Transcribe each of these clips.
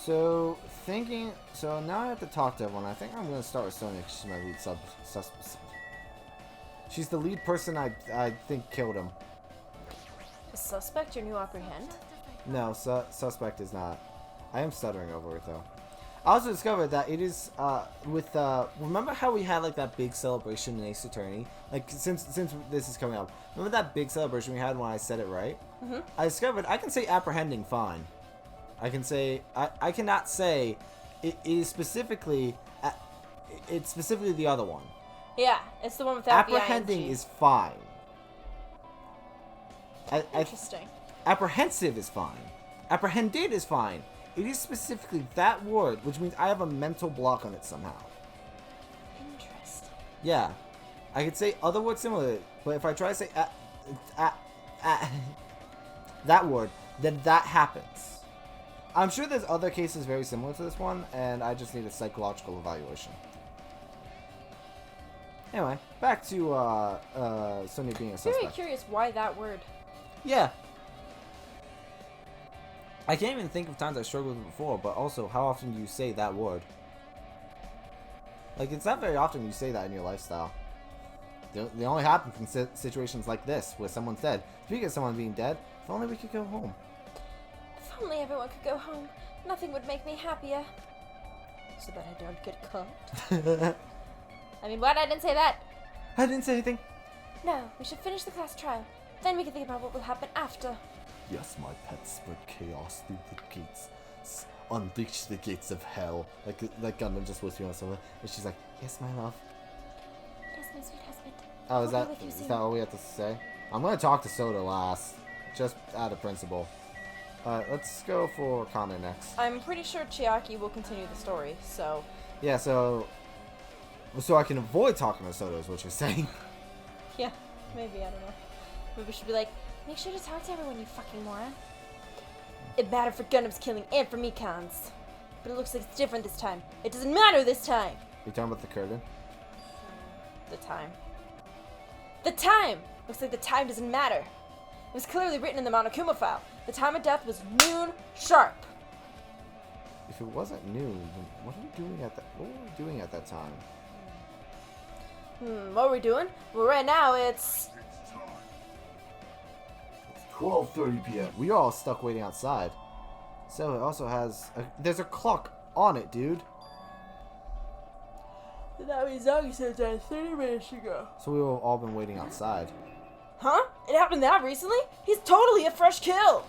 So now I have to talk to everyone. I think I'm gonna start with Sonia because she's my lead suspect. She's the lead person I think killed him. A suspect your new apprehend? No, suspect is not. I am stuttering over it though. I also discovered that it is remember how we had like that big celebration in Ace Attorney? Like since this is coming up, remember that big celebration we had when I said it right? Mm-hmm. I discovered I can say apprehending fine. I can say I cannot say it is specifically it's specifically the other one. Yeah, it's the one without apprehending the ing. is fine. Interesting. Apprehensive is fine. Apprehended is fine. It is specifically that word, which means I have a mental block on it somehow. Interesting. Yeah. I could say other words similar, but if I try to say that word, then that happens. I'm sure there's other cases very similar to this one, and I just need a psychological evaluation. Anyway, back to Sonia being a suspect. I'm very curious why that word. Yeah. I can't even think of times I struggled with it before, but also, how often do you say that word? Like, it's not very often you say that in your lifestyle. They only happen in situations like this, where someone's dead. Speaking of someone being dead, if only we could go home. If only everyone could go home, nothing would make me happier. So that I don't get caught. I mean, what? I didn't say that. I didn't say anything. No, we should finish the class trial. Then we can think about what will happen after. Yes, my pet, spread chaos through the gates. Unleash the gates of hell. Like Gundam just whispering on someone. And she's like, yes, my love. Yes, my sweet husband. Oh, I'll be with you is soon. that all we have to say? I'm going to talk to Soda last. Just out of principle. Alright, let's go for Kana next. I'm pretty sure Chiaki will continue the story, so... Yeah, so I can avoid talking to Soda is what you're saying. Yeah, maybe, I don't know. Maybe we should be like, make sure to talk to everyone, you fucking moron. It mattered for Gundam's killing and for Mikan's. But it looks like it's different this time. It doesn't matter this time! You talking about the curtain? The time. The time! Looks like the time doesn't matter. It was clearly written in the Monokuma file. The time of death was noon sharp. If it wasn't noon, then what were we doing at that time? What are we doing? Well, right now it's 12:30 p.m. We are all stuck waiting outside. So it also has there's a clock on it, dude. That means Zagi said that 30 minutes ago. So we've all been waiting outside. Huh? It happened that recently? He's totally a fresh kill!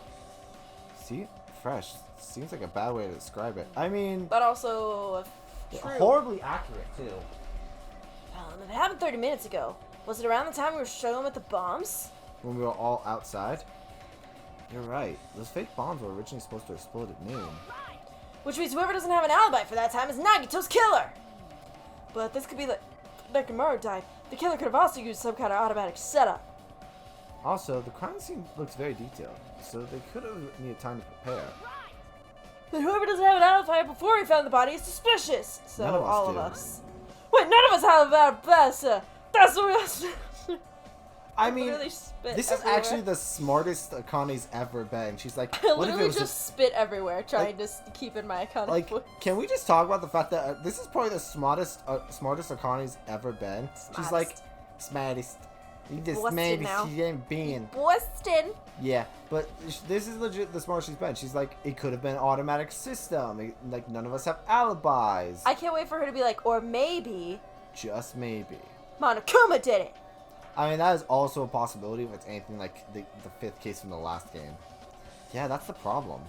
See? Fresh. Seems like a bad way to describe it. I mean... But also... true. Horribly accurate, too. If it happened 30 minutes ago, was it around the time we were showing with the bombs? When we were all outside? You're right. Those fake bombs were originally supposed to explode at noon. Which means whoever doesn't have an alibi for that time is Nagito's killer! But this could be like Nakamura died. The killer could have also used some kind of automatic setup. Also, the crime scene looks very detailed, so they could have needed time to prepare. Then whoever doesn't have an alibi before he found the body is suspicious. So None of us all do. of us. Wait, none of us have an alibi. That's what we have. I mean, literally spit this everywhere. is actually the smartest Akane's ever been. She's like, I what if it literally was just spit everywhere, trying to keep in my iconic like, voice. can we just talk about the fact that this is probably the smartest Akane's ever been? She's like, smartest. You just Busted maybe now. she ain't been. Boston. Yeah, but this is legit the smartest she's been. She's like, it could have been an automatic system. Like, none of us have alibis. I can't wait for her to be like, or maybe Just maybe. Monokuma did it. I mean, that is also a possibility if it's anything like the fifth case from the last game. Yeah, that's the problem.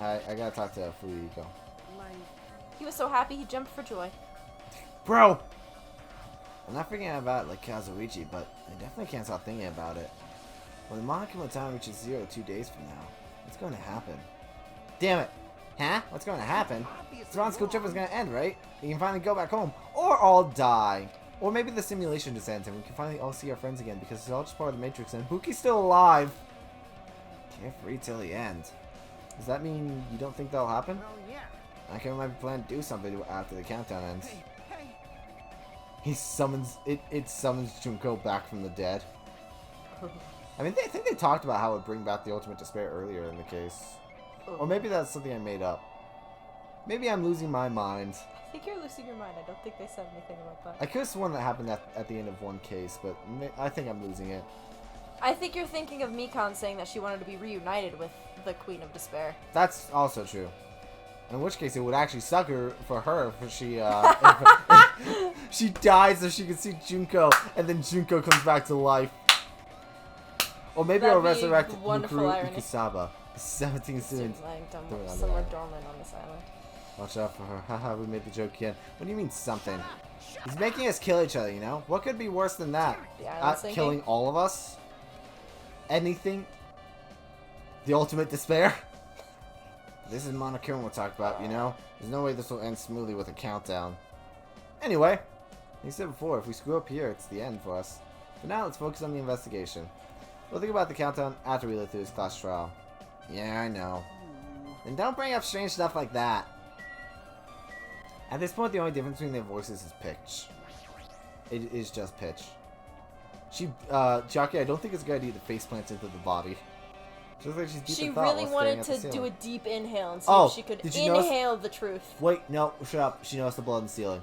I gotta talk to Fuyiko. He was so happy he jumped for joy. Bro! I'm not forgetting about like Kazuichi, but I definitely can't stop thinking about it. When the Monokuma time reaches 0 2 days from now, what's going to happen? Damn it! Huh? What's going to happen? Spawn school trip is going to end, right? We can finally go back home, or all die. Or maybe the simulation just ends and we can finally all see our friends again because it's all just part of the Matrix and Buki's still alive. Carefree till the end. Does that mean you don't think that'll happen? I can might plan to do something after the countdown ends. He summons it summons Junko back from the dead. I mean, I think they talked about how it would bring back the ultimate despair earlier in the case. Or maybe that's something I made up. Maybe I'm losing my mind. I think you're losing your mind. I don't think they said anything about that. I could have sworn that happened at the end of one case, but I think I'm losing it. I think you're thinking of Mikan saying that she wanted to be reunited with the Queen of Despair. That's also true. In which case, it would actually suck for her if she she dies so she can see Junko, and then Junko comes back to life. Or maybe I'll resurrect Mukuru Ikisaba, the 17th student. Somewhere dormant on this island. Watch out for her. Haha, we made the joke again. What do you mean something? He's making us kill each other, you know? What could be worse than that? Killing all of us? Anything? The ultimate despair? This is Monokuma we'll talk about, you know? There's no way this will end smoothly with a countdown. Anyway, like I said before, if we screw up here, it's the end for us. For now, let's focus on the investigation. We'll think about the countdown after we live through this class trial. Yeah, I know. And don't bring up strange stuff like that. At this point, the only difference between their voices is pitch. It is just pitch. Jockey, I don't think it's a good idea to face plants into the body. She looks like she's deep in thought really wanted to do a deep inhale and see if she could inhale the truth. Wait, no, shut up. She noticed the blood in the ceiling.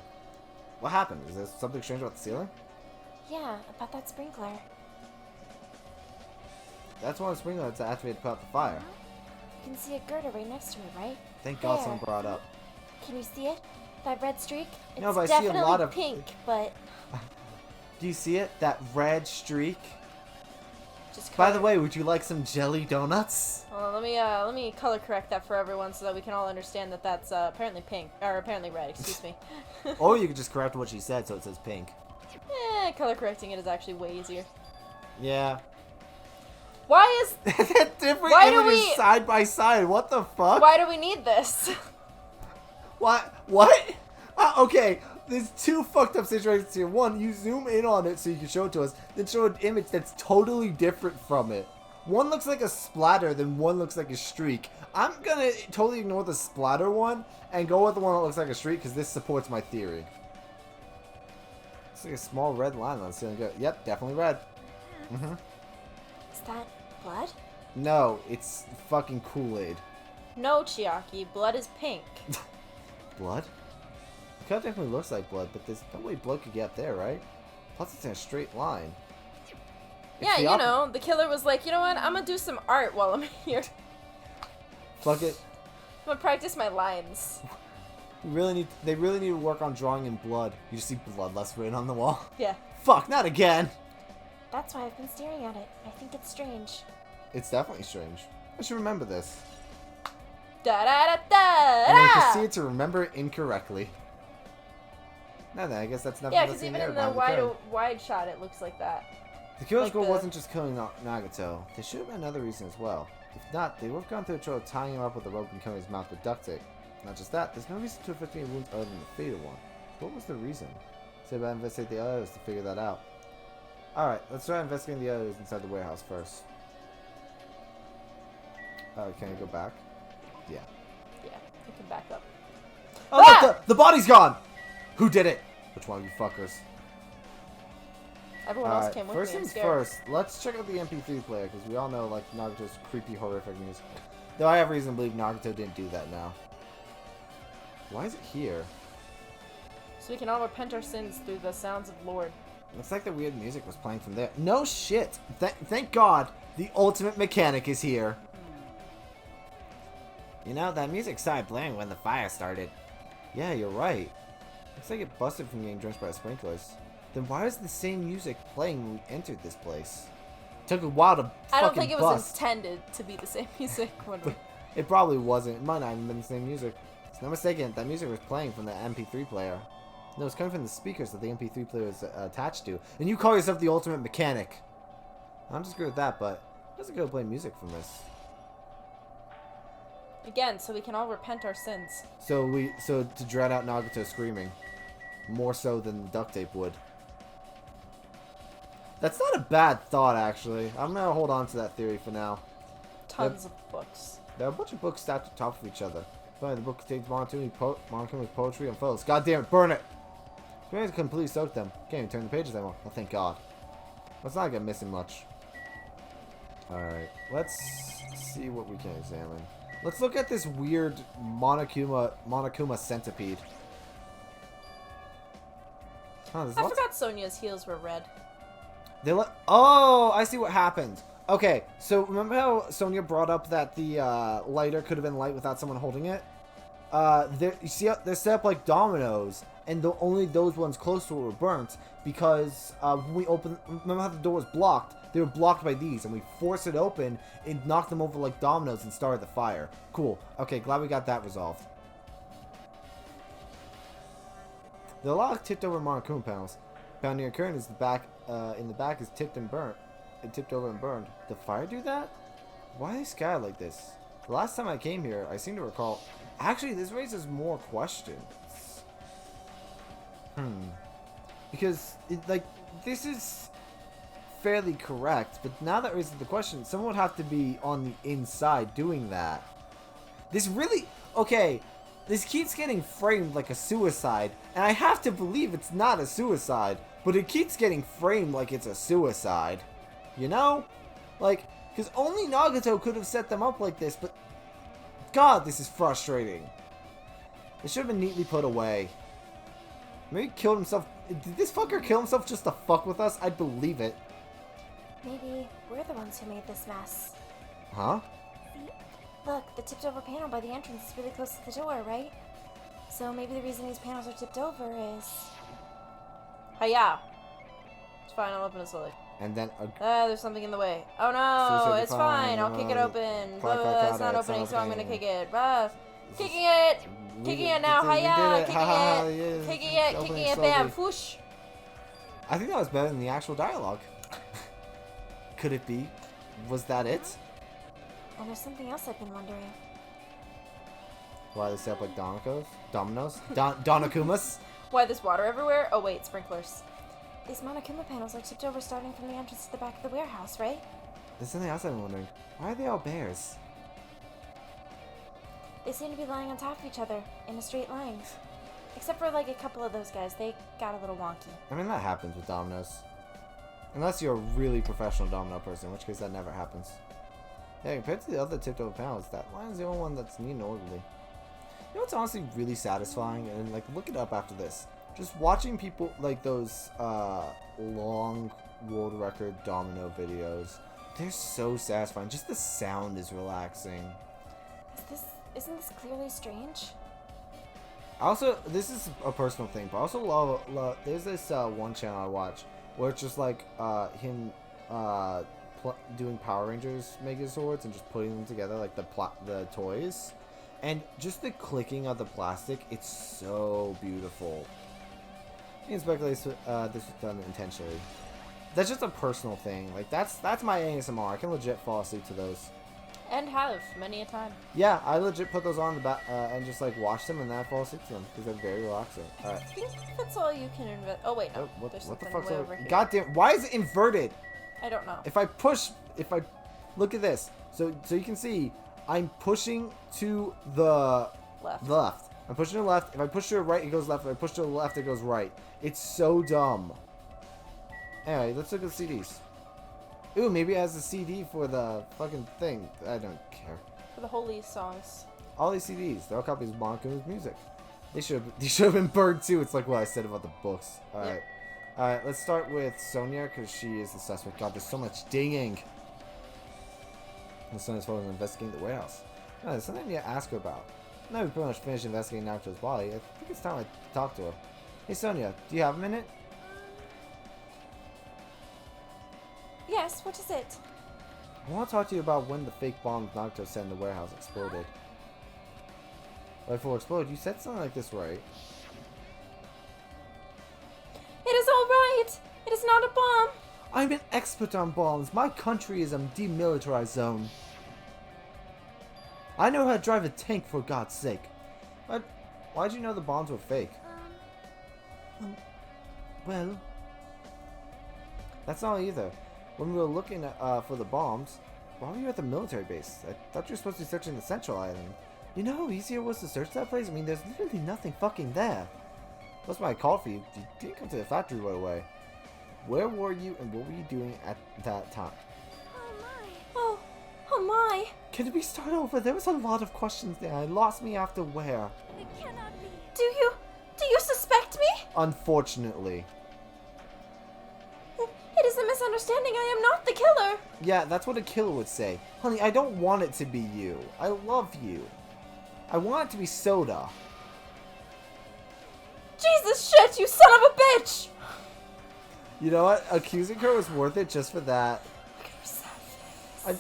What happened? Is there something strange about the ceiling? Yeah, about that sprinkler. That's one of the sprinklers that's activated to put out the fire. You can see a girder right next to it, right? Thank God someone brought it up. Can you see it? That red streak? It's no, but I see a lot of pink, but... Do you see it? That red streak? Just by the way, would you like some jelly donuts? Well, let me color correct that for everyone so that we can all understand that that's apparently pink, or apparently red, excuse me. Or you could just correct what she said so it says pink. Color correcting it is actually way easier. Yeah. Why is... different images side by side? What the fuck? Why do we need this? What? Okay, there's two fucked up situations here. One, you zoom in on it so you can show it to us, then show an image that's totally different from it. One looks like a splatter, then one looks like a streak. I'm gonna totally ignore the splatter one and go with the one that looks like a streak because this supports my theory. It's like a small red line on the ceiling. Yep, definitely red. Is that blood? No, it's fucking Kool-Aid. No, Chiaki, blood is pink. Blood? It kind of definitely looks like blood, but there's no way blood could get there, right? Plus, it's in a straight line. Yeah, you know, the killer was like, you know what? I'm gonna do some art while I'm here. Fuck it. I'm gonna practice my lines. They really need to work on drawing in blood. You just see bloodlust written on the wall. Yeah. Fuck, not again. That's why I've been staring at it. I think it's strange. It's definitely strange. I should remember this. Da da da da. And I proceed to remember it incorrectly. No, then I guess that's nothing. Yeah, because even in the wide shot, it looks like that. The killer's goal wasn't just killing Nagato. There should have been another reason as well. If not, they would have gone through the trouble of tying him up with a rope and covering his mouth with duct tape. Not just that, there's no reason to inflict any wounds other than the fatal one. What was the reason? Say about investigate the others to figure that out. Alright, let's try investigating the others inside the warehouse first. Can I go back? Yeah. Yeah, you can back up. Oh, look, the body's gone! Who did it? Which one of you fuckers? Everyone else came with me. First things first, let's check out the MP3 player, because we all know, like, Nagato's creepy, horrific music. Though I have reason to believe Nagato didn't do that now. Why is it here? So we can all repent our sins through the sounds of Lord. Looks like the weird music was playing from there. No shit! Thank God, the ultimate mechanic is here. You know, that music started playing when the fire started. Yeah, you're right. Looks like it busted from getting drenched by the sprinklers. Then why is the same music playing when we entered this place? It took a while to I don't think it was intended to be the same music when we... It probably wasn't. It might not have been the same music. It's no mistaken, that music was playing from the MP3 player. No, it's coming from the speakers that the MP3 player is attached to. And you call yourself the ultimate mechanic. I'm just good with that, but it doesn't go to play music from this. Again, so we can all repent our sins. So to drown out Nagato screaming. More so than duct tape would. That's not a bad thought, actually. I'm gonna hold on to that theory for now. Tons of books. There are a bunch of books stacked on top of each other. Finally, the book contains Monokuma's poetry and photos. God damn it, burn it! We have to completely soak them. Can't even turn the pages anymore. Well, thank God. Let's not get missing much. Alright, let's Let's see what we can examine. Let's look at this weird Monokuma centipede. Huh, I forgot Sonia's heels were red. Oh, I see what happened. Okay, so remember how Sonia brought up that the lighter could have been light without someone holding it? You see how they're set up like dominoes, and only those ones close to it were burnt because when we opened, remember how the door was blocked? They were blocked by these, and we forced it open and knocked them over like dominoes and started the fire. Cool. Okay, glad we got that resolved. There are a lot of tipped over Monokuma panels. Found near current is the back. In the back is tipped and burnt. It tipped over and burned. Did the fire do that? Why are they scattered like this? The last time I came here, I seem to recall. Actually, this raises more questions. Because this is fairly correct, but now that raises the question, someone would have to be on the inside doing that. This really okay. This keeps getting framed like a suicide, and I have to believe it's not a suicide, but it keeps getting framed like it's a suicide. You know? Like, because only Nagato could have set them up like this, but God, this is frustrating. It should have been neatly put away. Maybe he killed himself. Did this fucker kill himself just to fuck with us? I'd believe it. Maybe we're the ones who made this mess. Huh? See? Look, the tipped over panel by the entrance is really close to the door, right? So maybe the reason these panels are tipped over is... Hiya! It's fine, I'll open it slowly. And then... there's something in the way. Oh no, it's fine, I'll kick it open. Blah, blah, blah, it's not opening, so I'm gonna kick it. Blah. Kicking it! Kicking it now, hiya! Kicking it, bam, whoosh! I think that was better than the actual dialogue. Could it be? Was that it? And there's something else I've been wondering. Why they set up like dominoes? Donakumas? Why there's water everywhere? Oh wait, sprinklers. These Monokuma panels are tipped over starting from the entrance to the back of the warehouse, right? There's something else I've been wondering. Why are they all bears? They seem to be lying on top of each other, in a straight line. Except for like a couple of those guys, they got a little wonky. I mean, that happens with dominoes. Unless you're a really professional domino person, in which case that never happens. Yeah, compared to the other tipped over panels, that line is the only one that's neat and orderly. You know what's honestly really satisfying? And like, look it up after this. Just watching people like those long world record domino videos. They're so satisfying. Just the sound is relaxing. Isn't this clearly strange? Also, this is a personal thing, but I also love there's this one channel I watch where it's just like him doing Power Rangers Megazords and just putting them together like the toys, and just the clicking of the plastic, it's so beautiful. You can speculate this was done intentionally. That's just a personal thing. Like that's my ASMR. I can legit fall asleep to those. And have many a time. Yeah, I legit put those on the back and just like watch them and then I fall asleep to them because they're very relaxing. All right. I think that's all you can invent. Oh wait, no. What There's the something fuck's way over here. Goddamn! Why is it inverted? I don't know. If I look at this, so you can see, I'm pushing to the left. I'm pushing to the left. If I push to the right, it goes left. If I push to the left, it goes right. It's so dumb. Anyway, let's look at the CDs. Ooh, maybe it has a CD for the fucking thing. I don't care. For the holy songs. All these CDs, they're all copies of Monokuma's music. They should have been burned too. It's like what I said about the books. All right. All right, let's start with Sonia because she is the suspect. God, there's so much dinging. And Sonia's focused on investigating the warehouse. No, there's something I need to ask her about. Now we've pretty much finished investigating Naruto's body. I think it's time I talk to her. Hey Sonia, do you have a minute? Yes, what is it? I want to talk to you about when the fake bomb Naruto sent in the warehouse exploded. But before it exploded, you said something like this, right? It is all right! It is not a bomb! I'm an expert on bombs. My country is a demilitarized zone. I know how to drive a tank, for God's sake. But why'd you know the bombs were fake? Well, that's not either. When we were looking for the bombs, why were you at the military base? I thought you were supposed to be searching the central island. You know how easy it was to search that place? I mean, there's literally nothing fucking there. That's why I called for you. You didn't come to the factory right away. Where were you and what were you doing at that time? Oh my. Can we start over? There was a lot of questions there. I lost me after where. It cannot be. Do you suspect me? Unfortunately. It is a misunderstanding. I am not the killer. Yeah, that's what a killer would say. Honey, I don't want it to be you. I love you. I want it to be Soda. Jesus shit, you son of a bitch! You know what? Accusing her was worth it just for that.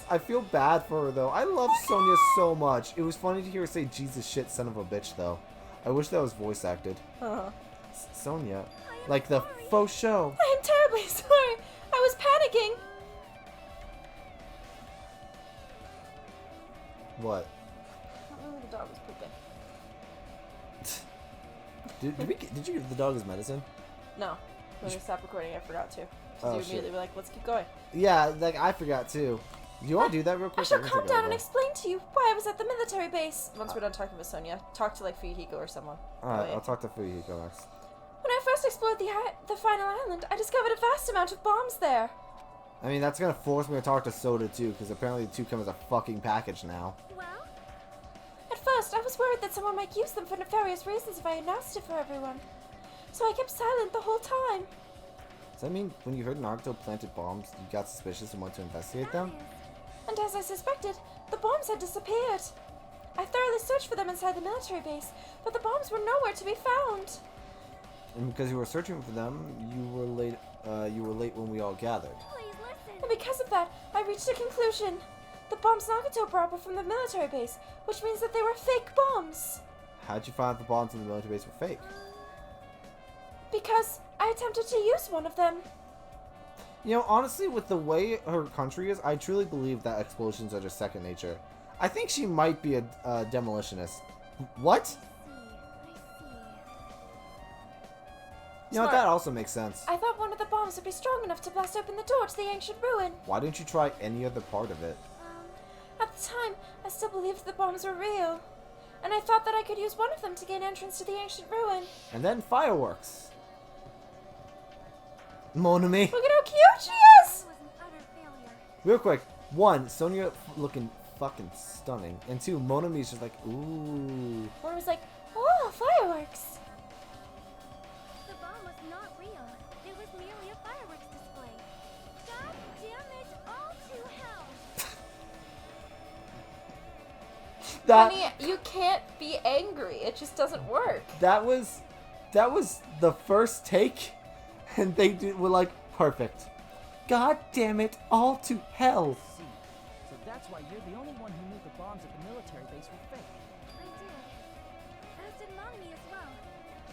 I feel bad for her, though. I love Sonia so much. It was funny to hear her say, Jesus shit, son of a bitch, though. I wish that was voice acted. Sonia. Like the faux show. I am terribly sorry. I was panicking. What? The dog was pooping. Did you give the dog his medicine? No. When we stopped recording, I forgot to. Oh, you immediately were like, let's keep going. Yeah, like, I forgot, too. Do you want to do that real quick? I shall can calm take down over. and explain to you why I was at the military base. Once we're done talking with Sonia, talk to, like, Fuyuhiko or someone. Alright, I'll talk to Fuyuhiko next. When I first explored the final island, I discovered a vast amount of bombs there. I mean, that's gonna force me to talk to Soda, too, because apparently the two come as a fucking package now. Well, At first, I was worried that someone might use them for nefarious reasons if I announced it for everyone. So I kept silent the whole time. Does that mean when you heard Naruto planted bombs, you got suspicious and went to investigate them? And as I suspected, the bombs had disappeared. I thoroughly searched for them inside the military base, but the bombs were nowhere to be found. And because you were searching for them, you were late. You were late when we all gathered. please listen. And because of that, I reached a conclusion. The bombs Nagato brought were from the military base, which means that they were fake bombs. How'd you find out the bombs in the military base were fake? Because I attempted to use one of them. You know, honestly, with the way her country is, I truly believe that explosions are just second nature. I think she might be a demolitionist. What? I see. You know what? Smart. That also makes sense. I thought one of the bombs would be strong enough to blast open the door to the ancient ruin. Why didn't you try any other part of it? At the time, I still believed the bombs were real. And I thought that I could use one of them to gain entrance to the ancient ruin. And then fireworks. Monami. Look at how cute she is! It was an utter failure. Real quick. One, Sonia looking fucking stunning. And two, Monami's just like, ooh. One was like, oh, fireworks. The bomb was not real. It was merely a fireworks display. God damn it, all to hell. That, Honey, you can't be angry. It just doesn't work. that was the first take. And they were like, perfect. God damn it, all to hell. See. So that's why you're the only one who knew the bombs at the military base were fake. I did. As did Monami as well.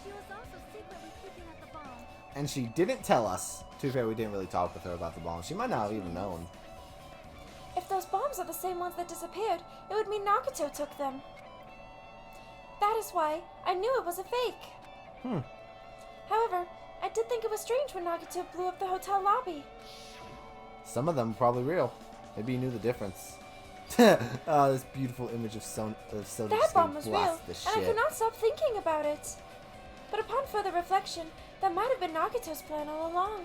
She was also secretly peeking at the bomb. And she didn't tell us. To be fair, we didn't really talk with her about the bomb. She might not have even known. If those bombs are the same ones that disappeared, it would mean Nagato took them. That is why I knew it was a fake. However, I did think it was strange when Nagato blew up the hotel lobby. Some of them were probably real. Maybe you knew the difference. This beautiful image of Soda That just bomb gonna was real, blast the and I shit. could not stop thinking about it. But upon further reflection, that might have been Nagato's plan all along.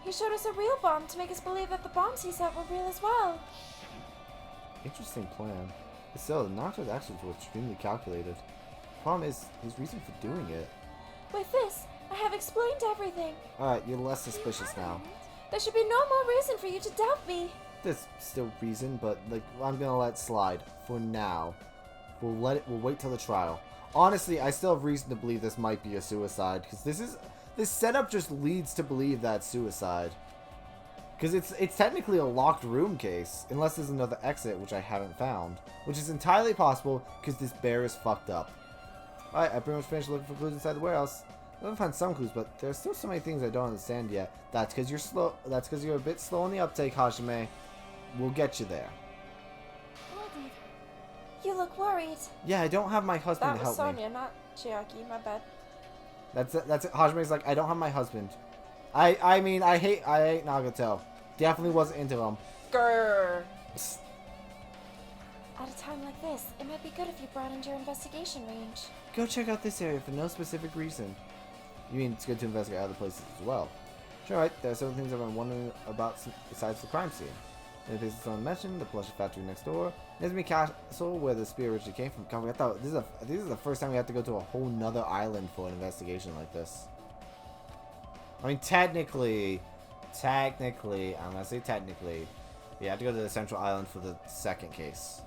He showed us a real bomb to make us believe that the bombs he set were real as well. Interesting plan. So, Nagato's actions were extremely calculated. Problem is, his reason for doing it. With this, I have explained everything. Alright, you're less suspicious now. There should be no more reason for you to doubt me. There's still reason, but like I'm gonna let it slide for now. We'll wait till the trial. Honestly, I still have reason to believe this might be a suicide, because this setup just leads to believe that it's suicide. Because it's technically a locked room case, unless there's another exit, which I haven't found. Which is entirely possible, because this bear is fucked up. Alright, I pretty much finished looking for clues inside the warehouse. I haven't found some clues, but there's still so many things I don't understand yet. That's because you're slow. That's because you're a bit slow on the uptake, Hajime. We'll get you there. Hold it. You look worried. Yeah, I don't have my husband That to was help me. Sonia, not Chiaki. My bad. That's it. Hajime's like, I don't have my husband. I mean, I hate Nagato. Definitely wasn't into him. Grrr. At a time like this, it might be good if you broadened your investigation range. Go check out this area for no specific reason. You mean it's good to investigate other places as well? Sure, right. There are several things I've been wondering about besides the crime scene. And this is on mentioned, the plushie factory next door. Nesmi Castle, where the spear originally came from. God, I thought this is the first time we have to go to a whole nother island for an investigation like this. I mean, technically, I'm gonna say technically, we have to go to the central island for the second case.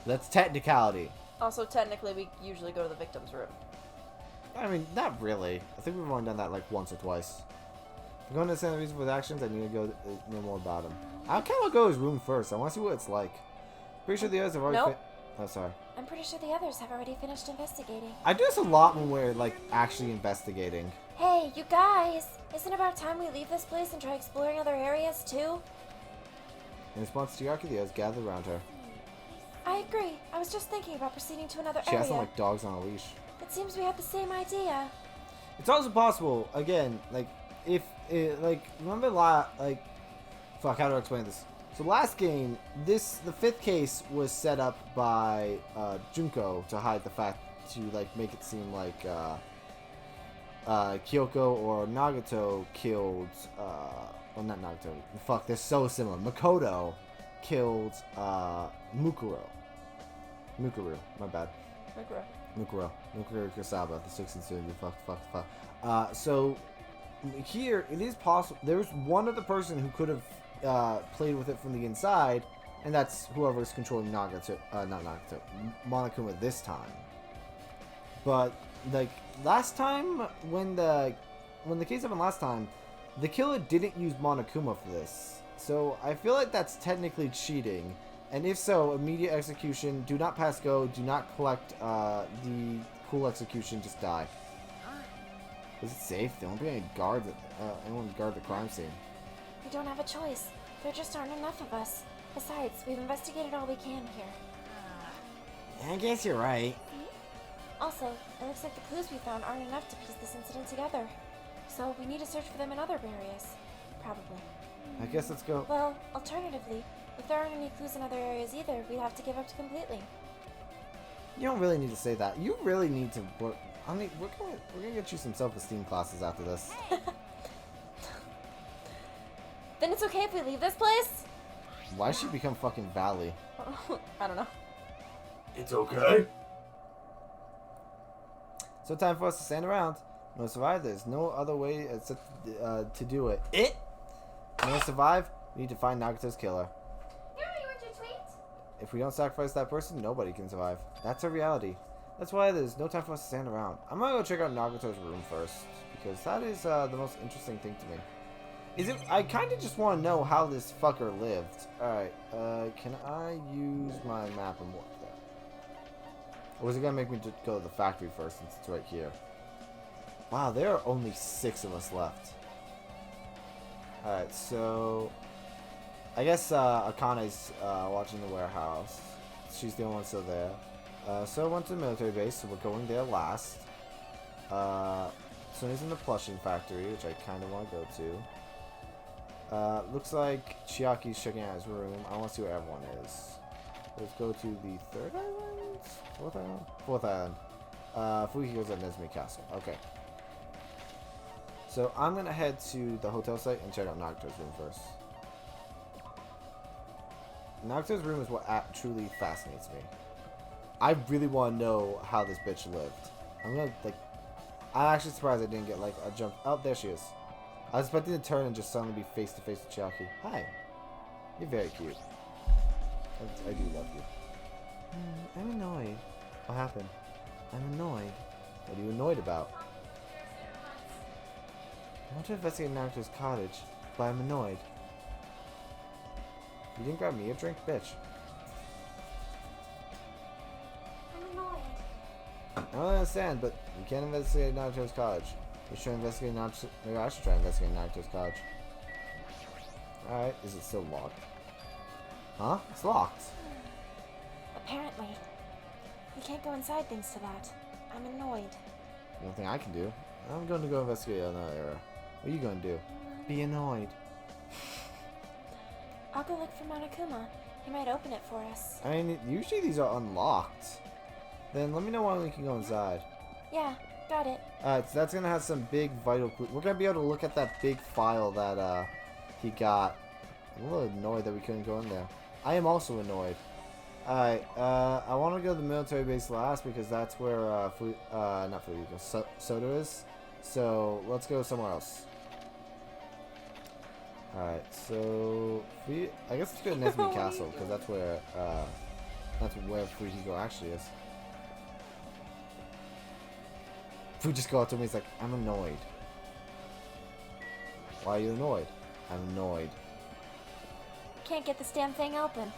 That's technicality. Also, technically, we usually go to the victim's room. I mean, not really. I think we've only done that like once or twice. If we're going to send reason for the actions, I need to go know more about him. I kind of want to go to his room first. I want to see what it's like. Pretty sure the others have already. Nope. Oh, sorry. I'm pretty sure the others have already finished investigating. I do this a lot when we're like actually investigating. Hey, you guys! Isn't it about time we leave this place and try exploring other areas too? In response to Yaki, the others gather around her. I agree. I was just thinking about proceeding to another She area. has them like dogs on a leash. It seems we had the same idea. It's also possible, again, like, if, remember fuck, how do I explain this? So last game, the fifth case was set up by, Junko to hide the fact, to, like, make it seem like, Kyoko or Nagato killed, well, not Nagato, fuck, they're so similar. Makoto killed, Mukuro, my bad. Mukuro Kusaba, the 16th fuck. So here it is possible. There's one other person who could have played with it from the inside, and that's whoever's controlling Nagato, not Nagato, Monokuma this time. But like last time, when the case happened last time, the killer didn't use Monokuma for this. So I feel like that's technically cheating. And if so, immediate execution, do not pass go, do not collect the cool execution, just die. Is it safe? There won't be any anyone guard the crime scene. We don't have a choice. There just aren't enough of us. Besides, we've investigated all we can here. I guess you're right. Also, it looks like the clues we found aren't enough to piece this incident together. So we need to search for them in other areas. Probably. I guess let's go. Well, alternatively, if there aren't any clues in other areas either, we'd have to give up completely. You don't really need to say that. You really need to work. I mean, we're gonna get you some self-esteem classes after this. Then it's okay if we leave this place? Why should she become fucking Valley? I don't know. It's okay. So time for us to stand around. No survive. There's no other way to do it. You want to survive? We need to find Nagato's killer. If we don't sacrifice that person, nobody can survive. That's a reality. That's why there's no time for us to stand around. I'm gonna go check out Nagato's room first, because that is the most interesting thing to me. I kind of just want to know how this fucker lived. Alright, can I use my map and work that? Or is it gonna make me just go to the factory first since it's right here? Wow, there are only 6 of us left. Alright, so I guess Akane's watching the warehouse. She's the only one still there. So I went to the military base, so we're going there last. Sunny's in the plushing factory, which I kind of want to go to. Looks like Chiaki's checking out his room. I want to see where everyone is. Let's go to the 3rd island? 4th island? 4th island. Fukiko's at Nesmi Castle. Okay. So I'm going to head to the hotel site and check out Nagato's room first. Nagato's room is what truly fascinates me. I really want to know how this bitch lived. I'm actually surprised I didn't get like a jump. Oh, there she is. I was expecting to turn and just suddenly be face to face with Chiaki. Hi. You're very cute. I do love you. I'm annoyed. What happened? I'm annoyed. What are you annoyed about? I want to investigate Nagato's cottage, but I'm annoyed. You didn't grab me a drink, bitch. I'm annoyed. I don't understand, but you can't investigate Nagato's cottage. You should investigate Nagato's. Maybe I should try investigating Nagato's cottage. Alright, is it still locked? Huh? It's locked. Apparently. We can't go inside thanks to that. I'm annoyed. The only thing I can do. I'm going to go investigate another area. What are you going to do? Be annoyed. I'll go look for Monokuma. He might open it for us. I mean, usually these are unlocked. Then let me know when we can go inside. Yeah, got it. Alright, so that's going to have some big vital clues. We're going to be able to look at that big file that he got I'm a little annoyed that we couldn't go in there. I am also annoyed. Alright, I want to go to the military base last because that's where, not Fuyuhiko, Soda is. So, let's go somewhere else. Alright, so, I guess let's go to Nezumi Castle because that's where Fuyuhiko actually is. Fu just go up to me, he's like, I'm annoyed. Why are you annoyed? I'm annoyed. Can't get this damn thing open.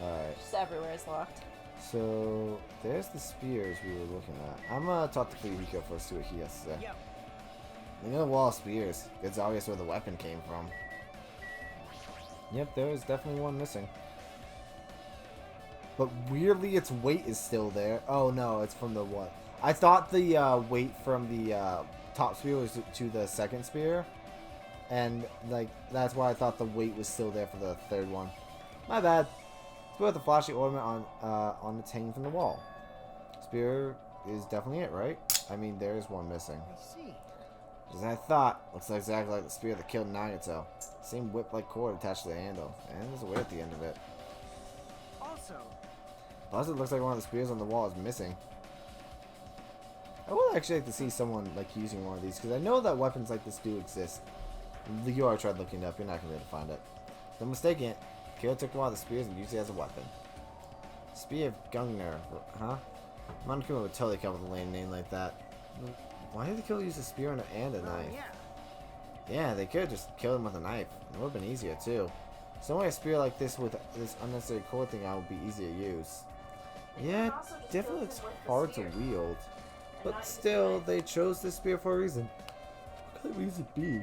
Alright. Just everywhere is locked. So, there's the spears we were looking at. I'm gonna talk to Fuyuhiko first, see what he has to say. Yep. Look at the wall of spears. It's obvious where the weapon came from. Yep, there is definitely one missing. But weirdly, its weight is still there. Oh no, it's from the what? I thought the weight from the top spear was to the second spear. And, like, that's why I thought the weight was still there for the third one. My bad. Let's put the flashy ornament on its hanging from the wall. Spear is definitely it, right? I mean, there is one missing. I see. As I thought, looks exactly like the spear that killed Nagato. Same whip-like cord attached to the handle, and there's a weight at the end of it. Also, Plus, it looks like one of the spears on the wall is missing. I would actually like to see someone like using one of these, because I know that weapons like this do exist. You already tried looking it up, you're not going to be able to find it. If I'm mistaken, Kira took one of the spears and used it as a weapon. Spear of Gungnir, huh? Monokuma would totally come up with a lame name like that. Why did the killer use a spear and a knife? yeah. Yeah, they could have just killed him with a knife. It would have been easier too. Some way a spear like this with this unnecessary cord thing on would be easy to use. Yeah, it definitely looks hard to wield. But still, they chose this spear for a reason. What could it reason be?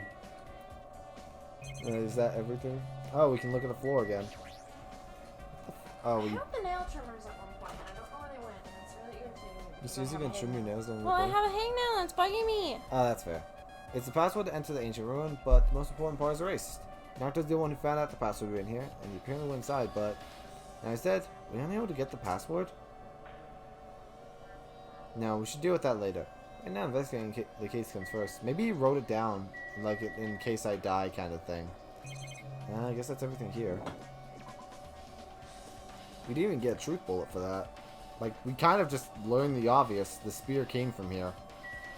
Is that everything? Oh, we can look at the floor again. Oh, I we. have the nail trimmers at one point, and I don't know where they went, and it's really irritating. You seriously gonna trim your nails on Well, I have a hangnail, and it's bugging me. Oh, that's fair. It's the password to enter the ancient ruin, but the most important part is erased. Nagato's the one who found out the password we were in here, and he apparently went inside, but now he's dead. Were we unable to get the password? No, we should deal with that later. And now investigating the case comes first. Maybe he wrote it down, like in case I die kind of thing. I guess that's everything here. We didn't even get a truth bullet for that. Like, we kind of just learned the obvious. The spear came from here,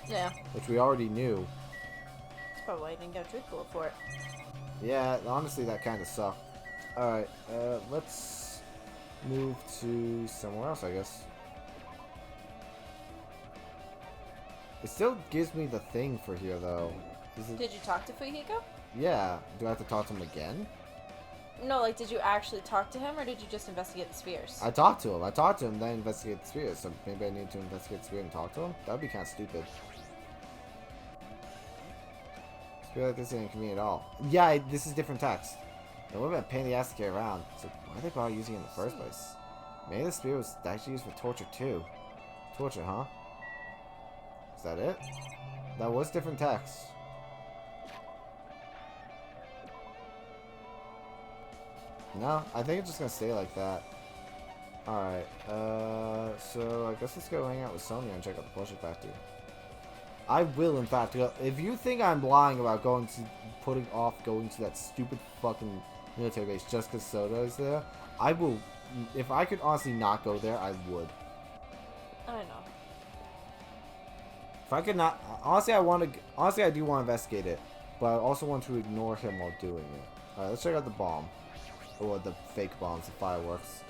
Yeah, which we already knew. that's probably why I didn't get a truth bullet for it. Yeah, honestly, that kind of sucked. Alright, let's move to somewhere else, I guess. It still gives me the thing for here, though. Is it... Did you talk to Fuyuhiko? Yeah. Do I have to talk to him again? No, like, did you actually talk to him, or did you just investigate the spheres? I talked to him, then investigate the spheres. So maybe I need to investigate the sphere and talk to him? That would be kind of stupid. I feel like this isn't convenient at all. Yeah, this is different text. It would have been a pain in the ass to carry around. So why did they bother using it in the first place? Maybe the spear was actually used for torture too. Torture, huh? Is that it? That was different text. No, I think it's just gonna stay like that. Alright, so I guess let's go hang out with Sonya and check out the plushie factory. I will, in fact, go. If you think I'm lying about putting off going to that stupid fucking military base just because Soda is there, I will. If I could honestly not go there, I would. I don't know. If I could not, honestly, I do want to investigate it, but I also want to ignore him while doing it. Alright, let's check out the bomb. Or the fake bombs, the fireworks.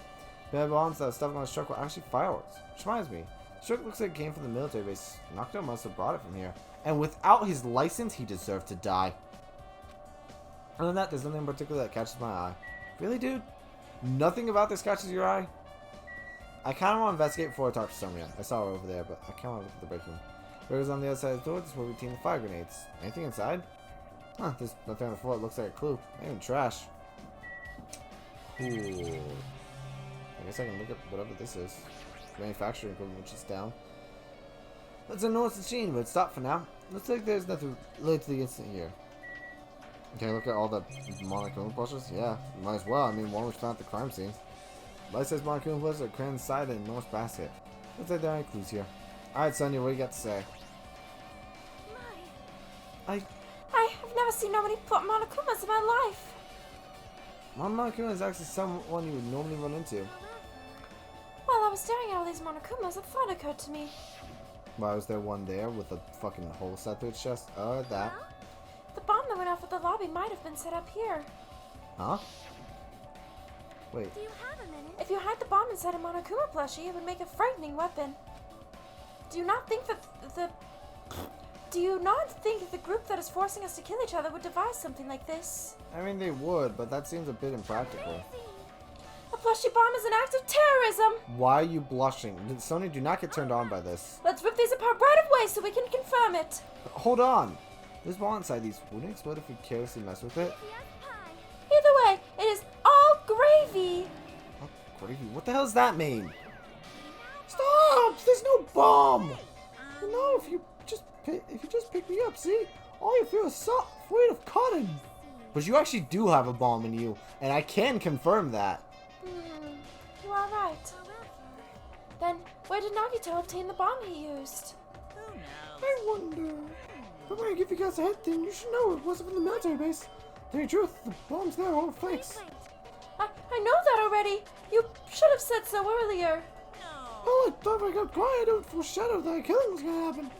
The bombs that stuck on his truck were actually fireworks. Which reminds me, this truck looks like it came from the military base. Nagato must have brought it from here. And without his license, he deserved to die. Other than that, there's nothing in particular that catches my eye. Really, dude? Nothing about this catches your eye? I kind of want to investigate before I talk to Sonya. I saw her over there, but I kind of want to look at the break room. Whereas on the other side of the door, this is where we team the fire grenades. Anything inside? Huh, there's nothing on the floor. It looks like a clue. Not even trash. Cool. I guess I can look at whatever this is. Manufacturing equipment, which is down. That's a enormous machine, but stop for now. Looks like there's nothing related to the incident here. Can I look at all the Monokuma plushes? Yeah, might as well. I mean, one was found at the crime scene. Light says Monokuma plushes are crammed inside an enormous basket. Looks like there are any clues here. Alright, Sonya, what do you got to say? My, I have never seen nobody put monokumas in my life. Monokuma is actually someone you would normally run into. While I was staring at all these Monokumas, a thought occurred to me. Why was there one there with a fucking hole set through its chest? Oh, that. The bomb that went off at the lobby might have been set up here. Huh? Wait. Do you have a minute? If you hide the bomb inside a Monokuma plushie, it would make a frightening weapon. Do you not think that the group that is forcing us to kill each other would devise something like this? I mean, they would, but that seems a bit impractical. A plushie bomb is an act of terrorism! Why are you blushing? Sony, do not get turned on by this. Let's rip these apart right away so we can confirm it! Hold on! There's bomb inside these. Wouldn't it explode if we carelessly mess with it? Either way, it is all gravy! Oh, gravy. What the hell does that mean? Stop! There's no bomb! No, if you just pick me up, see? All you feel is soft weight of cotton. But you actually do have a bomb in you, and I can confirm that. You are right. Then, where did Nagito obtain the bomb he used? Who knows? I wonder. If I give you guys a head thing, you should know it wasn't from the military base. To the truth, the bombs there are all fakes. I know that already! You should have said so earlier. Well, I thought if I got quiet, it would foreshadow that a killing was gonna happen.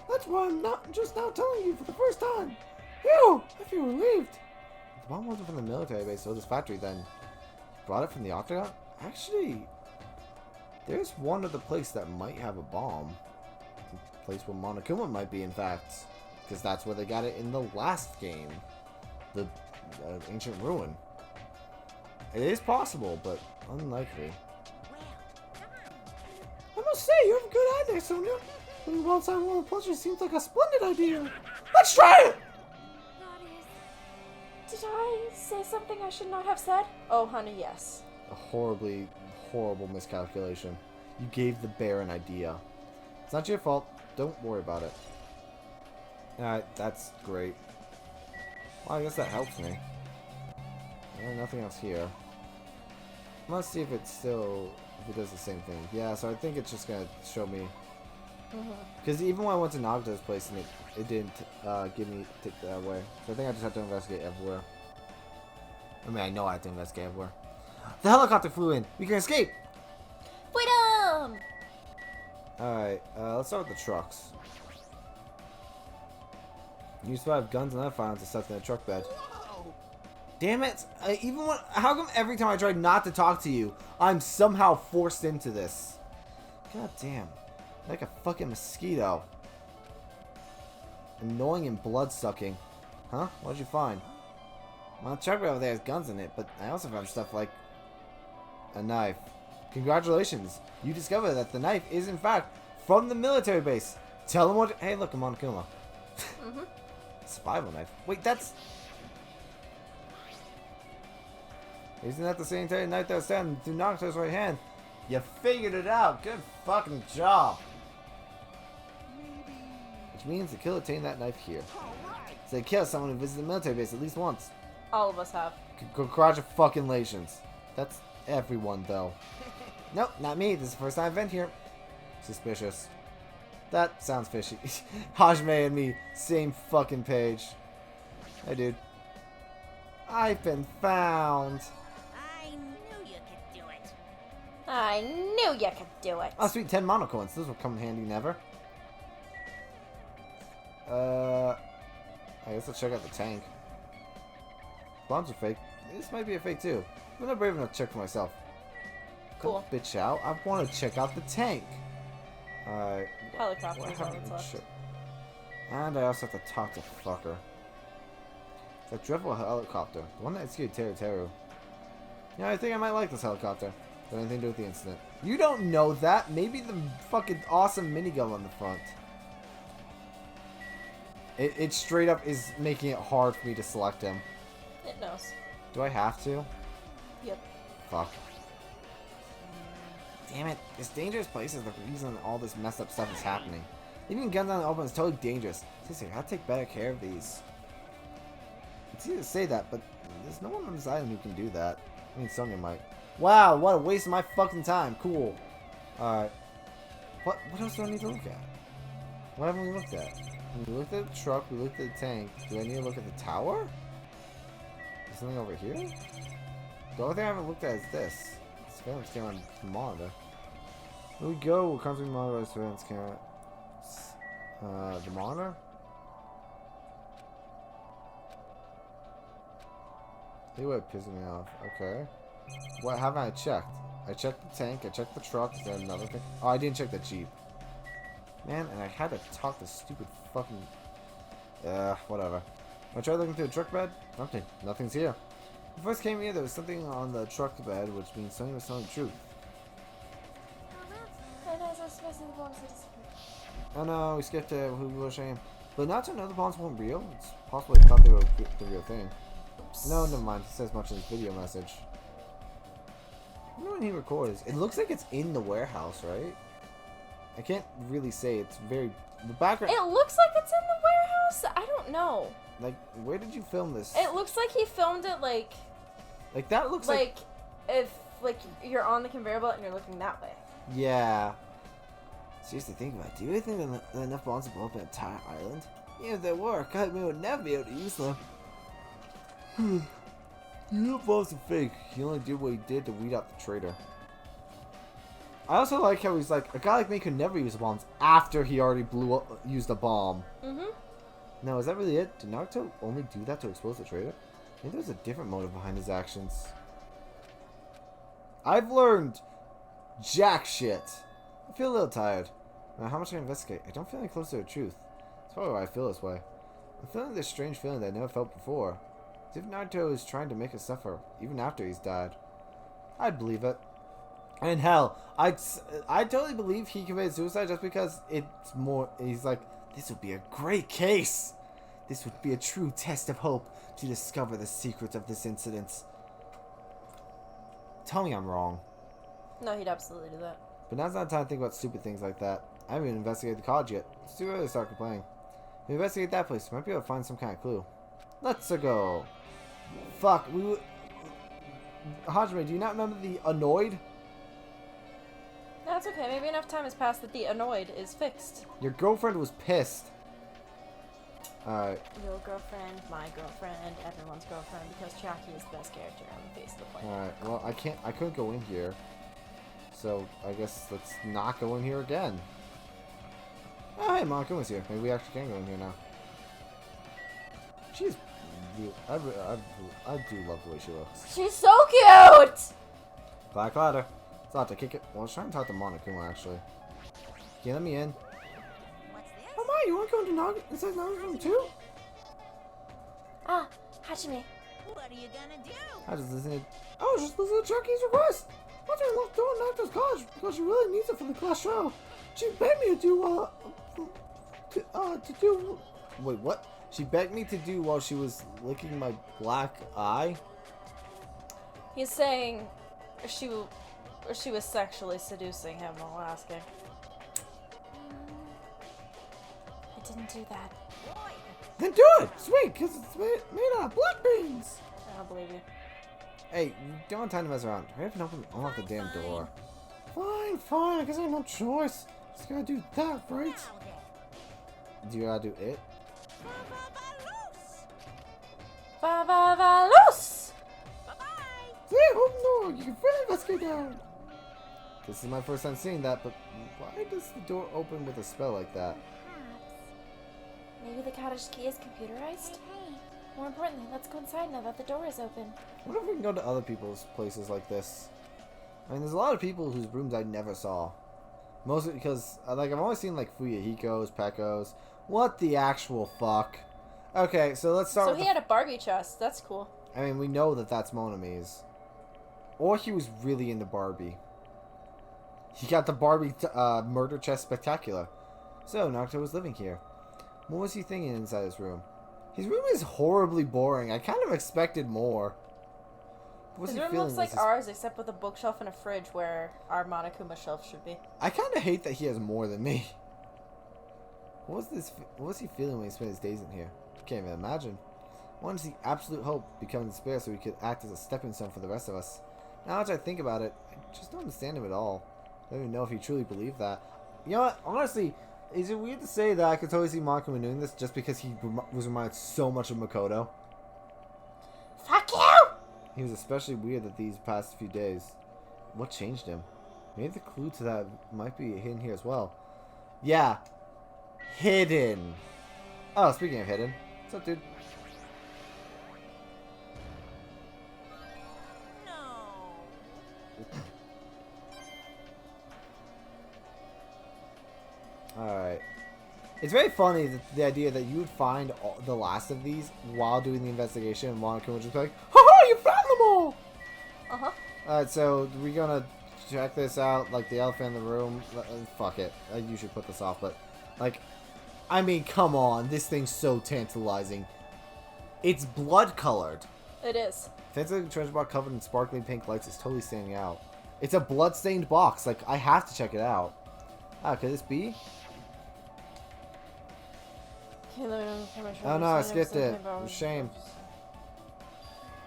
That's why I'm not just now telling you for the first time. Phew! I feel relieved. The bomb wasn't from the military base, so this factory then. Brought it from the Octagon? Actually, there's one other place that might have a bomb. A place where Monokuma might be, in fact. Because that's where they got it in the last game. The ancient ruin. It is possible, but unlikely. I must say, you have a good eye there, Sonia. Putting one side one plushie seems like a splendid idea. Let's try it! Did I say something I should not have said? Oh, honey, yes. A horrible miscalculation. You gave the bear an idea. It's not your fault. Don't worry about it. Alright, that's great. Well, I guess that helps me. Nothing else here. Let's see if it does the same thing. Yeah, so I think it's just gonna show me. Because even when I went to Nagito's place and it didn't give me take that away. So I think I just have to investigate everywhere. I mean, I know I have to investigate everywhere. The helicopter flew in. We can escape. Freedom! Alright, let's start with the trucks. Use 5 guns and other firearms to stuck in the truck bed. Damn it! How come every time I try not to talk to you, I'm somehow forced into this? God damn. Like a fucking mosquito. Annoying and blood-sucking. Huh? What'd you find? My truck over there has guns in it, but I also found stuff like a knife. Congratulations! You discovered that the knife is in fact from the military base. Tell them what. Hey, look, I'm on Kuma. Survival knife. Wait, that's. Isn't that the same knife that was standing through Nagito's right hand? You figured it out. Good fucking job. Which means the killer obtained that knife here. So they killed someone who visited the military base at least once. All of us have. Congratulations. That's everyone, though. Nope, not me. This is the first time I've been here. Suspicious. That sounds fishy. Hajime and me, same fucking page. Hey, dude. I've been found. I knew you could do it. I knew you could do it. Oh, sweet, 10 mono coins. Those will come in handy never. I guess I'll check out the tank. Bombs are fake. This might be a fake, too. I'm not brave enough to check for myself. Cool. Don't bitch out. I want to check out the tank. Alright. Helicopter What is all happened? that's left. And I also have to talk to fucker. That dreadful helicopter. The one that escaped Teru Teru. Yeah, I think I might like this helicopter. Got anything to do with the incident. You don't know that. Maybe the fucking awesome minigun on the front. It straight up is making it hard for me to select him. It knows. Do I have to? Yep. Fuck. Damn it. This dangerous place is the reason all this messed up stuff is happening. Leaving guns on the open is totally dangerous. Seriously, I gotta take better care of these. It's easy to say that, but there's no one on this island who can do that. I mean, Sonya might. Wow, what a waste of my fucking time. Cool. Alright. What else do I need to look at? What haven't we looked at? We looked at the truck, we looked at the tank. Do I need to look at the tower? Is something over here? The only thing I haven't looked at is this. Surveillance camera on the monitor. Here we go. Constantly monitor surveillance camera. The monitor? They were pissing me off. Okay. What haven't I checked? I checked the tank. I checked the truck. Is there another thing? Oh, I didn't check the Jeep. Man, and I had to talk to stupid fucking... whatever. I tried looking through the truck bed. Nothing. Nothing's here. When I first came here, there was something on the truck bed, which means something was telling the truth. Oh no, we skipped it. We were ashamed. But not to know the bombs weren't real. It's possible they thought they were the real thing. Oops. No, never mind. It says much in his video message. I wonder when he records. It looks like it's in the warehouse, right? I can't really say. It's very... The background... It looks like it's in the warehouse? I don't know. Like, where did you film this? It looks like he filmed it, like... Like, that looks like... if, like, you're on the conveyor belt and you're looking that way. Yeah. Seriously, think about it. Do you really think there are enough bombs to blow up an entire island? Even if there were, we would never be able to use them. You know bombs are fake. He only did what he did to weed out the traitor. I also like how he's like, a guy like me could never use bombs after he already used a bomb. Mm-hmm. Now, is that really it? Did Naruto only do that to expose the traitor? Maybe there's a different motive behind his actions. I've learned jack shit. I feel a little tired. Now, how much can I investigate? I don't feel any closer to the truth. That's probably why I feel this way. I'm feeling this strange feeling that I never felt before. As if Naruto is trying to make us suffer, even after he's died. I'd believe it. And hell, I totally believe he committed suicide just because it's more... He's like, this would be a great case. This would be a true test of hope to discover the secrets of this incident. Tell me I'm wrong. No, he'd absolutely do that. But now's not the time to think about stupid things like that. I haven't even investigated the college yet. It's too early to start complaining. If we investigate that place, we might be able to find some kind of clue. Let's go. Fuck, Hajime, do you not remember the annoyed? No, it's okay. Maybe enough time has passed that the annoyed is fixed. Your girlfriend was pissed. Alright. Your girlfriend, my girlfriend, everyone's girlfriend, because Chiaki is the best character on the face of the planet. Alright, well, I couldn't go in here. So, I guess let's not go in here again. Oh, hey, Monakuma's here. Maybe we actually can go in here now. She's... I do love the way she looks. She's so cute! Black ladder. It's not to kick it. Well, I was trying to talk to Monokuma, actually. Can you let me in? What's this? Oh my, you want to go into inside Naga's room too? Ah, Hajime. What are you gonna do? I just listened. Oh, just listen to Chucky's request. I trying to lock the door in Naruto's college because she really needs it for the class show. She begged me to do Wait, what? She begged me to do while she was licking my black eye. He's saying she was sexually seducing him while asking. I didn't do that. Then do it! Sweet, because it's made out of black beans! I don't believe you. Hey, you don't have time to mess around. Hurry up and unlock the damn door. Fine, fine. I guess I have no choice. Just gotta do that, right? Do you gotta do it? Loose! Bye-bye! See, open door. You can fully investigate now. This is my first time seeing that, but why does the door open with a spell like that? Maybe the cottage key is computerized? Hey, More importantly, let's go inside now that the door is open. What if we can go to other people's places like this? I mean, there's a lot of people whose rooms I never saw. Mostly because, like, I've only seen, like, Fuyahiko's, Pekko's. What the actual fuck? Okay, so let's start So with he had a Barbie chest. That's cool. I mean, we know that that's Monami's. Or he was really into Barbie. He got the Barbie murder chest spectacular. So, Naruto was living here. What was he thinking inside his room? His room is horribly boring. I kind of expected more. His room looks like ours, except with a bookshelf and a fridge where our Monokuma shelf should be. I kind of hate that he has more than me. What was he feeling when he spent his days in here? Can't even imagine. I wanted to see absolute hope become despair so he could act as a stepping stone for the rest of us. Now that I think about it, I just don't understand him at all. I don't even know if he truly believed that. You know what? Honestly, is it weird to say that I could totally see Monokuma doing this just because he was reminded so much of Makoto? Fuck you! He was especially weird that these past few days. What changed him? Maybe the clue to that might be hidden here as well. Yeah. Hidden. Oh, speaking of hidden. What's up, dude? Alright. It's very funny that the idea that you would find the last of these while doing the investigation, and Monica would just be like, "Ha, you found them all!" Uh-huh. Alright, so we're gonna check this out, like the elephant in the room. Fuck it. I usually put this off, but, like, I mean, come on. This thing's so tantalizing. It's blood-colored. It is. Fancy treasure box covered in sparkling pink lights is totally standing out. It's a blood-stained box. Like, I have to check it out. Ah, could this be? Can you let me know if you find my treasure? Oh no, I skipped it. Shame.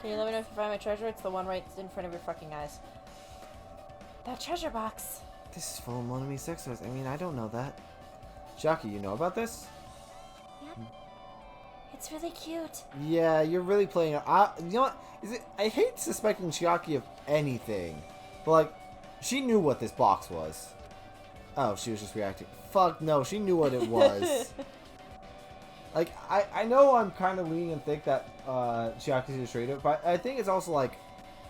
Can you let me know if you find my treasure? It's the one right in front of your fucking eyes. That treasure box. This is full of Monami sex toys. I mean, I don't know that. Shaki, you know about this? Yep. It's really cute. Yeah, you're really playing. You know what? I hate suspecting Chiaki of anything, but like, she knew what this box was. Oh, she was just reacting. Fuck no, she knew what it was. Like, I know I'm kind of leaning and think that Chiaki's the traitor, but I think it's also like,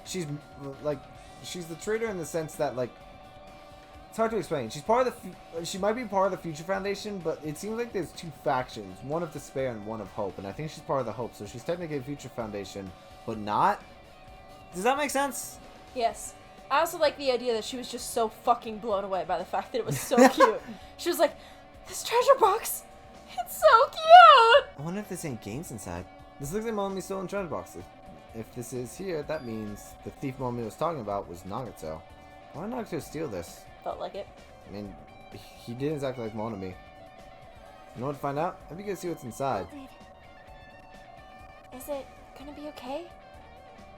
she's the traitor in the sense that, like, it's hard to explain. She's part of she might be part of the Future Foundation, but it seems like there's two factions, one of despair and one of hope, and I think she's part of the hope, so she's technically a Future Foundation, but not. Does that make sense? Yes. I also like the idea that she was just so fucking blown away by the fact that it was so cute. She was like, this treasure box, it's so cute! I wonder if there's any games inside. This looks like Monomi's stolen treasure box. If this is here, that means the thief Monomi was talking about was Nagato. Why did Nagato steal this? Felt like it. I mean, he did exactly like Monomi. You know what to find out? I'd be good to see what's inside. Is it gonna be okay?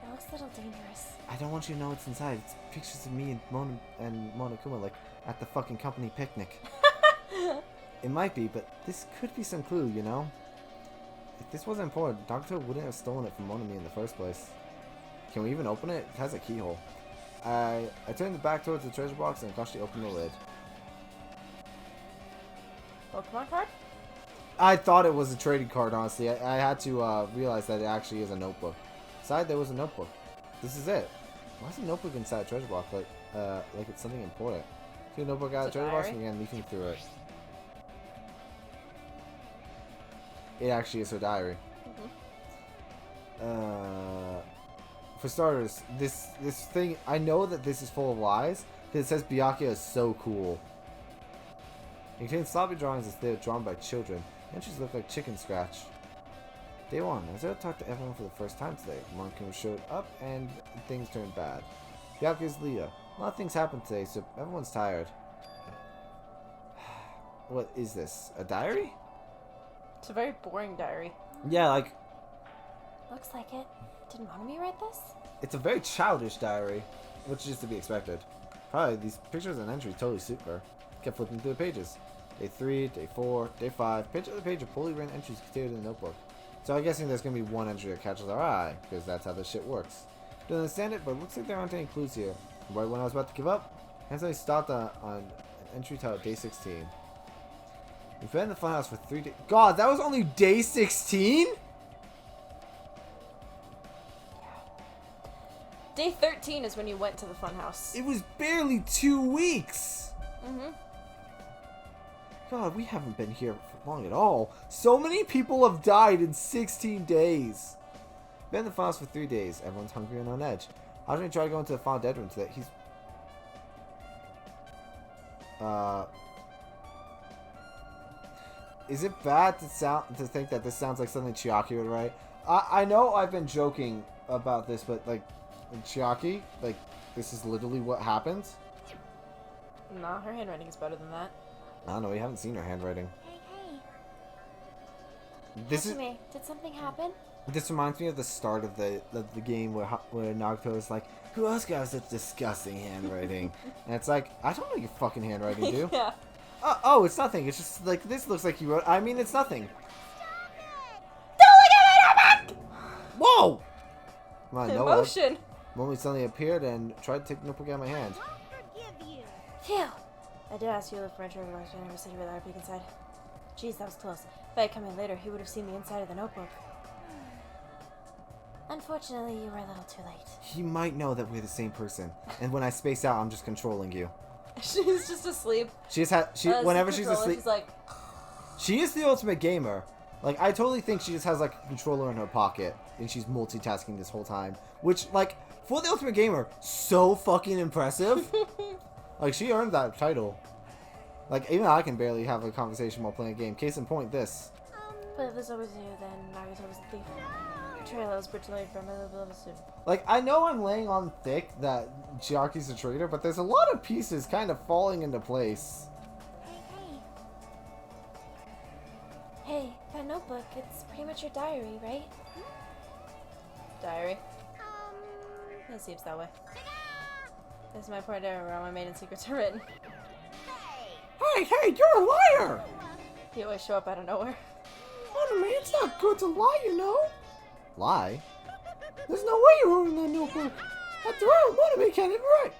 It looks a little dangerous. I don't want you to know what's inside. It's pictures of me and Monokuma, like, at the fucking company picnic. It might be, but this could be some clue, you know? If this wasn't important, Nagato wouldn't have stolen it from Monomi in the first place. Can we even open it? It has a keyhole. I turned the back towards the treasure box and cautiously opened the lid. Pokemon card? I thought it was a trading card, honestly. I had to realize that it actually is a notebook. Inside there was a notebook. This is it. Why is a notebook inside a treasure box? Like it's something important. See a notebook out of the treasure box and began leafing through it. It actually is her diary. For starters, this thing, I know that this is full of lies, because it says Byakuya is so cool. It contains sloppy drawings that they are drawn by children. Entries look like chicken scratch. Day 1. As I talked to everyone for the first time today, Monokuma showed up and things turned bad. Byakuya's leader. A lot of things happened today, so everyone's tired. What is this? A diary? It's a very boring diary. Yeah, like, Looks like it. Did Monomi write this? it's a very childish diary, which is to be expected. Probably these pictures and entries totally suit her. Kept flipping through the pages. Day 3, day 4, day 5. Page after page of poorly written entries contained in the notebook. So I'm guessing there's going to be one entry that catches our eye, because that's how this shit works. Don't understand it, but it looks like there aren't any clues here. Right when I was about to give up, Hansai stopped on an entry titled Day 16. We've been in the funhouse for 3 days. God, that was only day 16? Day 13 is when you went to the funhouse. It was barely 2 weeks. Mm-hmm. God, we haven't been here for long at all. So many people have died in 16 days. Been in the funhouse for 3 days. Everyone's hungry and on edge. Hajime tried to go into the final dead room today. He's... Is it bad to think that this sounds like something Chiaki would write? I know I've been joking about this, but, like, Chiaki, like, this is literally what happens? Nah, her handwriting is better than that. I don't know, we haven't seen her handwriting. Hey, This is... Hajime, did something happen? This reminds me of the start of the game where Nagato is like, who else got such disgusting handwriting? And it's like, I don't know your fucking handwriting, dude. Yeah. Oh, it's nothing. It's just like, this looks like you wrote. I mean, it's nothing. Don't look at my notebook! Whoa! Come on, nowhere. Emotion. Mommy suddenly appeared and tried to take the notebook out of my hand. Won't forgive you. Phew. I did ask you to look for a treasure box, but I never said you would let her peek inside. Jeez, that was close. If I had come in later, he would have seen the inside of the notebook. Unfortunately, you were a little too late. He might know that we're the same person, and when I space out, I'm just controlling you. She's just asleep. Whenever she's asleep, she's like, she is the ultimate gamer. Like, I totally think she just has like a controller in her pocket, and she's multitasking this whole time. Which, like, for the ultimate gamer, so fucking impressive. Like, she earned that title. Like, even I can barely have a conversation while playing a game. Case in point, this. but if this was you, then Nagito was the thief. Betrayal was betrayed from a little student. Like, I know I'm laying on thick that Chiaki's a traitor, but there's a lot of pieces kind of falling into place. Hey, that notebook, it's pretty much your diary, right? Diary? It seems that way. This is my part where all my maiden secrets are written. Hey, you're a liar! You always show up out of nowhere. Anime, it's not good to lie, you know? Lie? There's no way you wrote in that notebook. After all, Monami can't even write.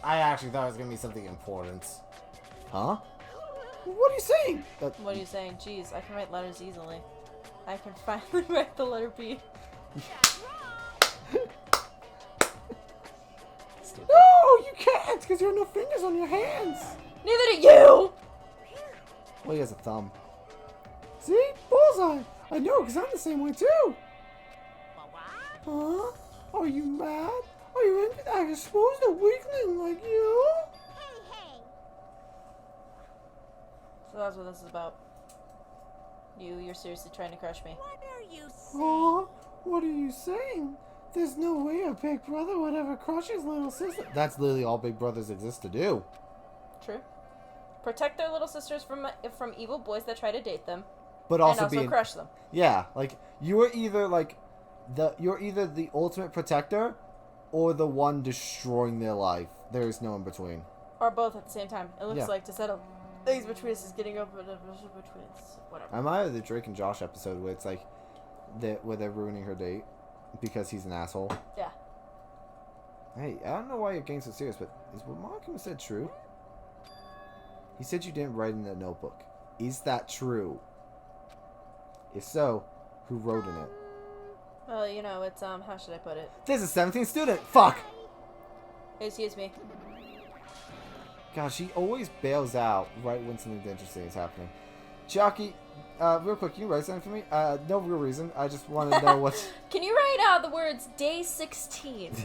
I actually thought it was gonna be something important. Huh? What are you saying? What are you saying? Jeez, I can write letters easily. I can finally write the letter B. No, you can't, because you have no fingers on your hands. Neither do you! Well, he has a thumb. See? Bullseye. I know, because I'm the same way, too. Huh? Are you mad? Are you angry that I exposed a weakling like you? So that's what this is about. You're seriously trying to crush me. What are you saying? Huh? What are you saying? There's no way a big brother would ever crush his little sister. That's literally all big brothers exist to do. True. Protect their little sisters from evil boys that try to date them. But also, and also crush them. Yeah, like you're either the ultimate protector or the one destroying their life. There is no in between. Or both at the same time. It looks Yeah. like to settle things between us is getting over the between us. Whatever. I'm either the Drake and Josh episode where it's like where they're ruining her date because he's an asshole. Yeah. Hey, I don't know why you're getting so serious, but is what Markham said true? He said you didn't write in that notebook. Is that true? If so, who wrote in it? Well, you know, it's how should I put it? There's a 17th student! Fuck! Excuse me. God, she always bails out right when something interesting is happening. Chiaki, real quick, can you write something for me? No real reason. I just want to know what's... Can you write out the words day 16?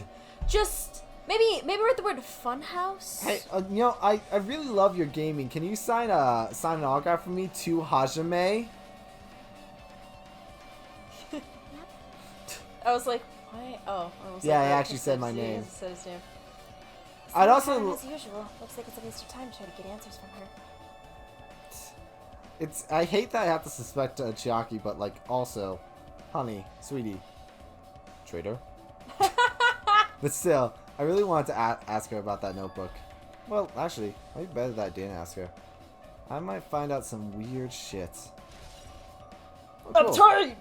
Just maybe write the word funhouse. Hey, you know, I really love your gaming. Can you sign an autograph for me to Hajime? I was like, why? Oh, I was Yeah, like, I actually said my name. He said his name. I'd also... As usual, looks like it's a waste of time to try to get answers from her. I hate that I have to suspect Chiaki, but like also, honey, sweetie, traitor. But still, I really wanted to ask her about that notebook. Well, actually, maybe better that I didn't ask her. I might find out some weird shit. Oh, cool. Uptight!